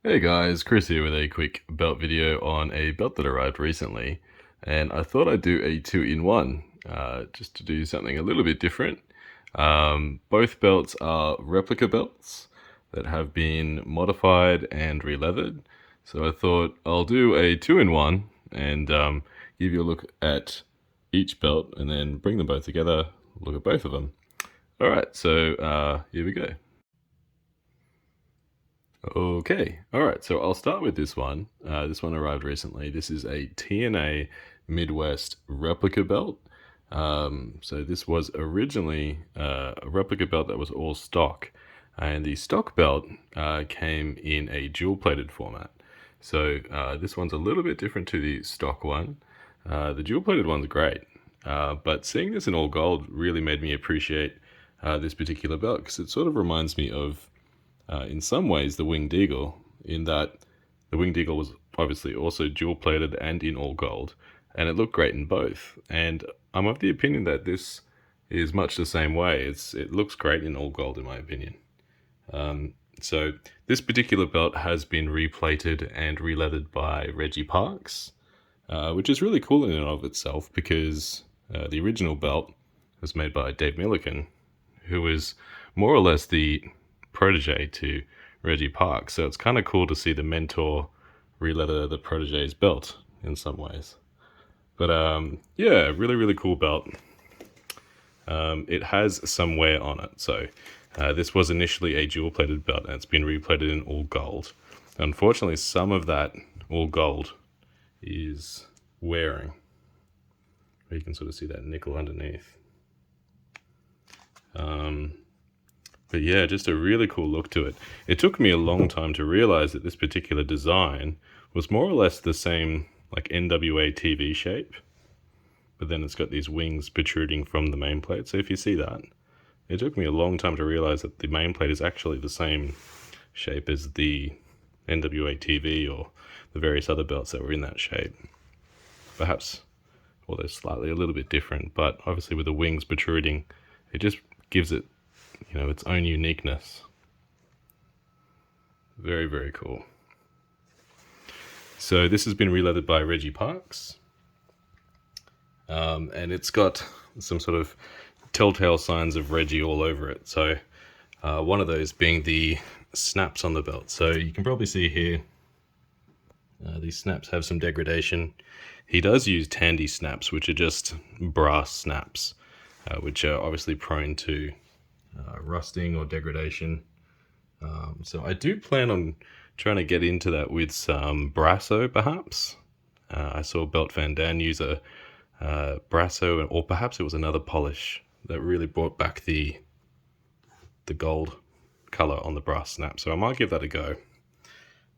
Hey guys, Chris here with a quick belt video on a belt that arrived recently, and I thought I'd do a two-in-one, just to do something a little bit different. Both belts are replica belts that have been modified and releathered, so I thought I'll do a two-in-one and give you a look at each belt and then bring them both together, look at both of them. Alright, so here we go. Okay, all right. So I'll start with this one. This one arrived recently. This is a TNA Midwest replica belt. So this was originally a replica belt that was all stock, and the stock belt came in a dual-plated format. So this one's a little bit different to the stock one. The dual-plated one's great, but seeing this in all gold really made me appreciate this particular belt because it sort of reminds me of in some ways the Winged Eagle, in that the Winged Eagle was obviously also dual plated and in all gold, and it looked great in both. And I'm of the opinion that this is much the same way. It looks great in all gold, in my opinion. So this particular belt has been replated and releathered by Reggie Parks, which is really cool in and of itself because the original belt was made by Dave Milliken, who was more or less the protege to Reggie Parks. So it's kind of cool to see the mentor re-leather the protege's belt in some ways. But yeah, really, really cool belt. It has some wear on it. So this was initially a dual-plated belt and it's been replated in all gold. Unfortunately, some of that all gold is wearing. You can sort of see that nickel underneath. But yeah, just a really cool look to it. It took me a long time to realize that this particular design was more or less the same like NWA TV shape, but then it's got these wings protruding from the main plate. So if you see that, it took me a long time to realize that the main plate is actually the same shape as the NWA TV or the various other belts that were in that shape. Perhaps, although slightly a little bit different, but obviously with the wings protruding, it just gives it, its own uniqueness. Very, very cool. So this has been releathered by Reggie Parks. And it's got some sort of telltale signs of Reggie all over it. So one of those being the snaps on the belt. So you can probably see here, these snaps have some degradation. He does use Tandy snaps, which are just brass snaps, which are obviously prone to rusting or degradation. So I do plan on trying to get into that with some Brasso, perhaps. I saw Belt Van Daan use a Brasso, or perhaps it was another polish that really brought back the gold color on the brass snap. So I might give that a go.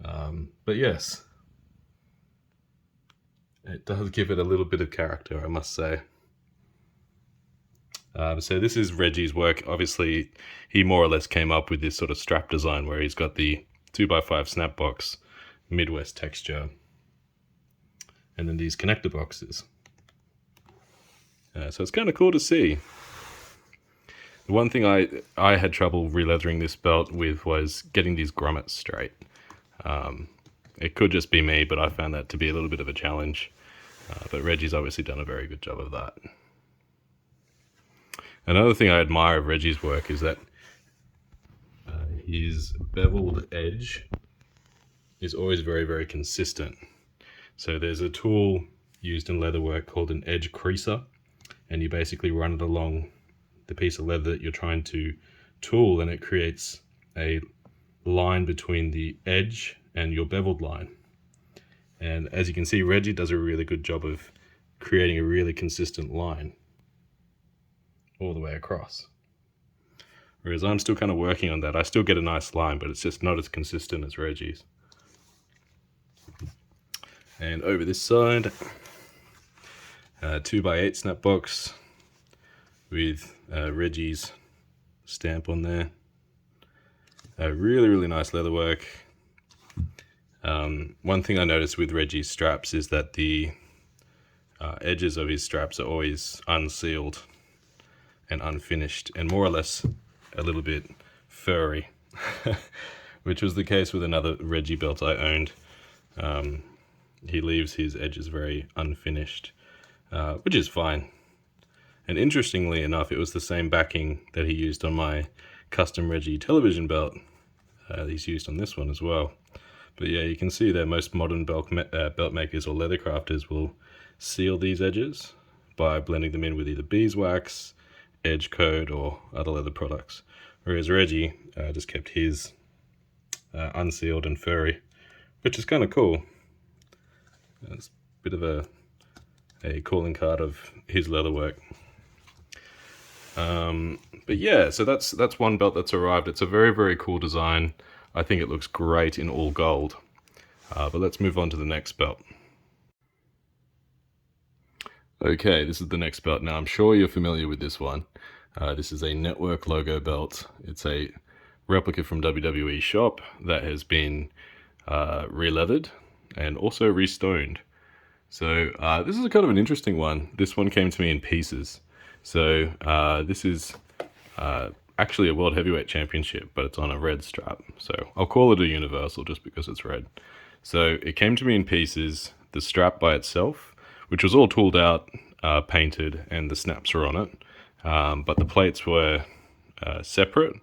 But yes, it does give it a little bit of character, I must say. So this is Reggie's work. Obviously, he more or less came up with this sort of strap design where he's got the 2x5 snap box, Midwest texture, and then these connector boxes. So it's kind of cool to see. The one thing I had trouble releathering this belt with was getting these grommets straight. It could just be me, but I found that to be a little bit of a challenge. But Reggie's obviously done a very good job of that. Another thing I admire of Reggie's work is that his beveled edge is always very, very consistent. So there's a tool used in leatherwork called an edge creaser, and you basically run it along the piece of leather that you're trying to tool, and it creates a line between the edge and your beveled line. And as you can see, Reggie does a really good job of creating a really consistent line all the way across. Whereas I'm still kind of working on that. I still get a nice line, but it's just not as consistent as Reggie's. And over this side, 2x8 snap box with Reggie's stamp on there. Really, really nice leatherwork. One thing I noticed with Reggie's straps is that the edges of his straps are always unsealed and unfinished and more or less a little bit furry, which was the case with another Reggie belt I owned. He leaves his edges very unfinished, which is fine. And interestingly enough, it was the same backing that he used on my custom Reggie television belt. He's used on this one as well. But yeah, you can see that most modern belt makers or leather crafters will seal these edges by blending them in with either beeswax, edge coat, or other leather products. Whereas Reggie just kept his unsealed and furry, which is kind of cool. It's a bit of a calling card of his leather work. But yeah, so that's one belt that's arrived. It's a very, very cool design. I think it looks great in all gold. But let's move on to the next belt. Okay, this is the next belt. Now, I'm sure you're familiar with this one. This is a Network Logo belt. It's a replica from WWE shop that has been releathered and also restoned. So this is a kind of an interesting one. This one came to me in pieces. So this is actually a World Heavyweight Championship, but it's on a red strap. So I'll call it a Universal just because it's red. So it came to me in pieces, the strap by itself, which was all tooled out, painted, and the snaps were on it. But the plates were separate,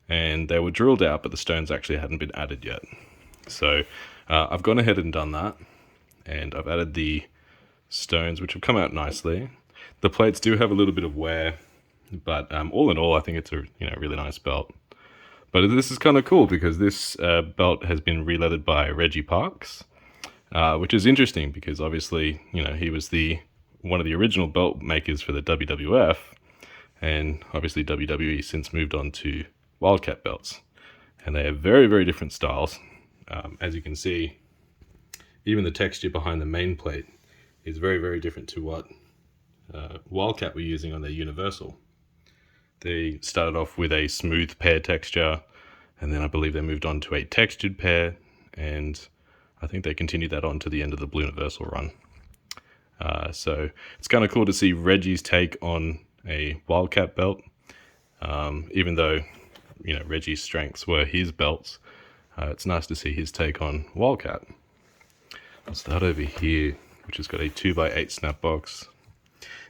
and they were drilled out, but the stones actually hadn't been added yet. So I've gone ahead and done that, and I've added the stones, which have come out nicely. The plates do have a little bit of wear, but all in all, I think it's a really nice belt. But this is kind of cool because this belt has been releathered by Reggie Parks, which is interesting because obviously, he was one of the original belt makers for the WWF, and obviously WWE since moved on to Wildcat belts, and they have very, very different styles. As you can see, even the texture behind the main plate is very, very different to what Wildcat were using on their Universal. They started off with a smooth pear texture, and then I believe they moved on to a textured pear, and I think they continued that on to the end of the Blue Universal run. So it's kind of cool to see Reggie's take on a Wildcat belt, even though Reggie's strengths were his belts. It's nice to see his take on Wildcat. I'll start over here, which has got a 2x8 snap box.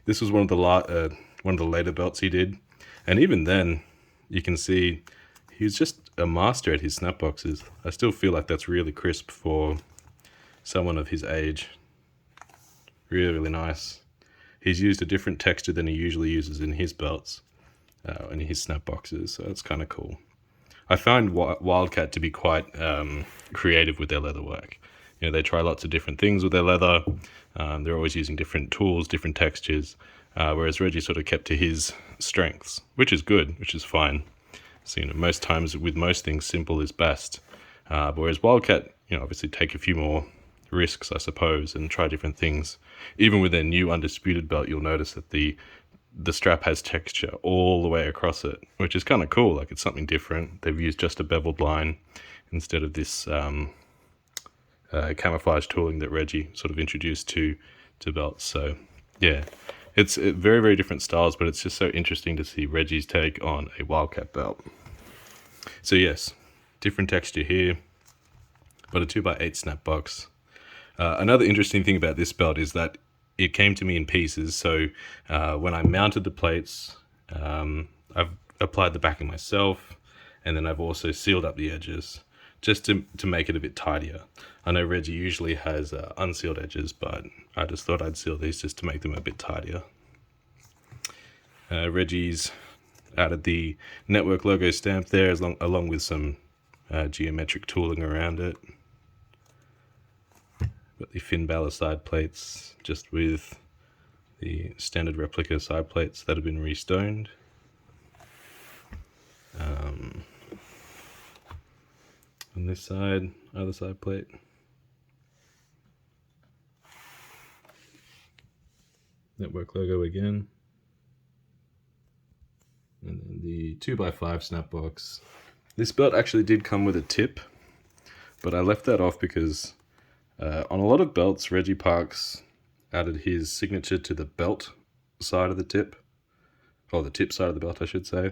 This was one of the later belts he did, and even then, you can see he's just a master at his snap boxes. I still feel like that's really crisp for someone of his age. Really, really nice. He's used a different texture than he usually uses in his belts, in his snap boxes, so that's kind of cool. I find Wildcat to be quite creative with their leather work. They try lots of different things with their leather. They're always using different tools, different textures, whereas Reggie sort of kept to his strengths, which is good, which is fine. So, most times with most things, simple is best. Whereas Wildcat, obviously take a few more risks, I suppose, and try different things. Even with their new Undisputed belt, you'll notice that the strap has texture all the way across it, which is kind of cool. Like, it's something different. They've used just a beveled line instead of this camouflage tooling that Reggie sort of introduced to belts. So yeah, it's very, very different styles, but it's just so interesting to see Reggie's take on a Wildcat belt. So yes, different texture here, but a 2x8 snap box. Another interesting thing about this belt is that it came to me in pieces. So when I mounted the plates, I've applied the backing myself, and then I've also sealed up the edges just to make it a bit tidier. I know Reggie usually has unsealed edges, but I just thought I'd seal these just to make them a bit tidier. Reggie's added the Network Logo stamp there, along with some geometric tooling around it. Got the Finn Balor side plates, just with the standard Replica side plates that have been restoned. On this side, other side plate. Network Logo again. And then the 2x5 snap box. This belt actually did come with a tip, but I left that off because on a lot of belts, Reggie Parks added his signature to the belt side of the tip, or the tip side of the belt, I should say.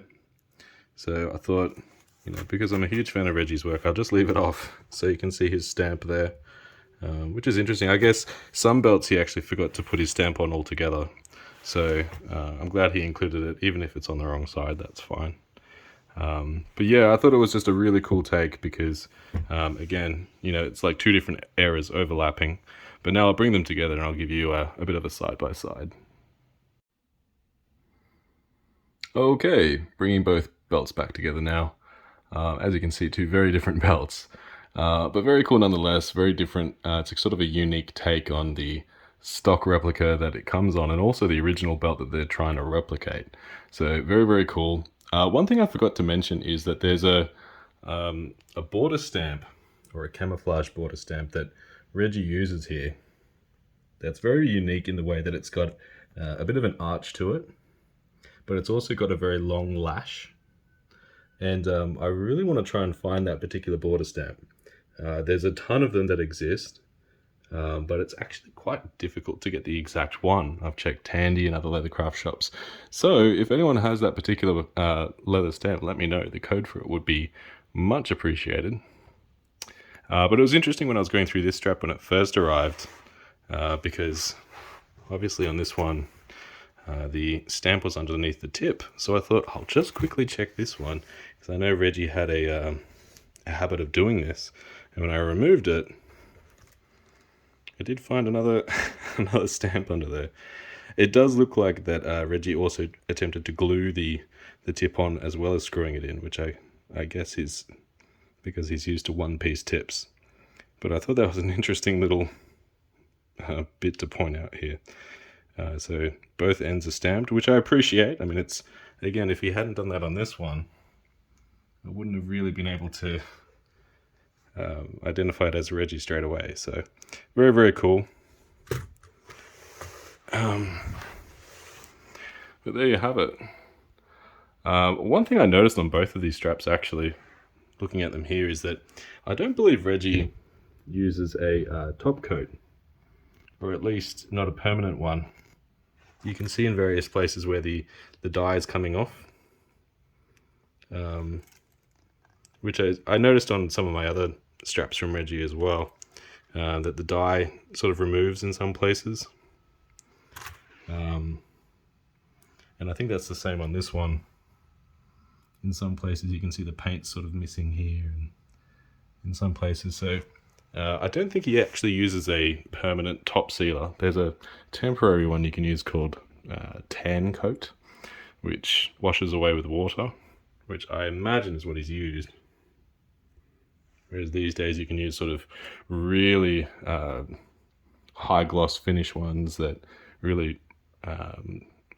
So I thought you know, because I'm a huge fan of Reggie's work, I'll just leave it off so you can see his stamp there, which is interesting. I guess some belts he actually forgot to put his stamp on altogether. So I'm glad he included it, even if it's on the wrong side, that's fine. But yeah, I thought it was just a really cool take because, again, you know, it's like two different eras overlapping. But now I'll bring them together and I'll give you a bit of a side-by-side. Okay, bringing both belts back together now. As you can see, two very different belts. But very cool nonetheless, very different. It's sort of a unique take on the stock replica that it comes on and also the original belt that they're trying to replicate. So very, very cool. One thing I forgot to mention is that there's a border stamp or a camouflage border stamp that Reggie uses here. That's very unique in the way that it's got a bit of an arch to it, but it's also got a very long lash. And I really want to try and find that particular border stamp. There's a ton of them that exist, but it's actually quite difficult to get the exact one. I've checked Tandy and other leather craft shops. So if anyone has that particular leather stamp, let me know. The code for it would be much appreciated. But it was interesting when I was going through this strap when it first arrived, because obviously on this one, the stamp was underneath the tip. So I thought I'll just quickly check this one, because I know Reggie had a habit of doing this. And when I removed it, I did find another another stamp under there. It does look like that Reggie also attempted to glue the tip on as well as screwing it in, which I guess is because he's used to one-piece tips. But I thought that was an interesting little bit to point out here. So both ends are stamped, which I appreciate. I mean, it's, again, if he hadn't done that on this one, I wouldn't have really been able to identify it as Reggie straight away. So very, very cool. But there you have it. One thing I noticed on both of these straps, actually, looking at them here, is that I don't believe Reggie uses a top coat, or at least not a permanent one. You can see in various places where the dye is coming off, which I noticed on some of my other straps from Reggie as well, that the dye sort of removes in some places. And I think that's the same on this one. In some places you can see the paint sort of missing here, and in some places. So I don't think he actually uses a permanent top sealer. There's a temporary one you can use called tan coat, which washes away with water, which I imagine is what he's used. Whereas these days you can use sort of really high gloss finish ones that really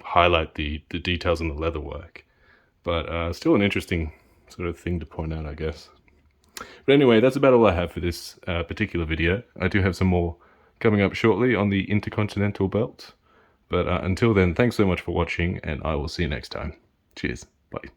highlight the details in the leather work. But still an interesting sort of thing to point out, I guess. But anyway, that's about all I have for this particular video. I do have some more coming up shortly on the Intercontinental belt. But until then, thanks so much for watching, and I will see you next time. Cheers. Bye.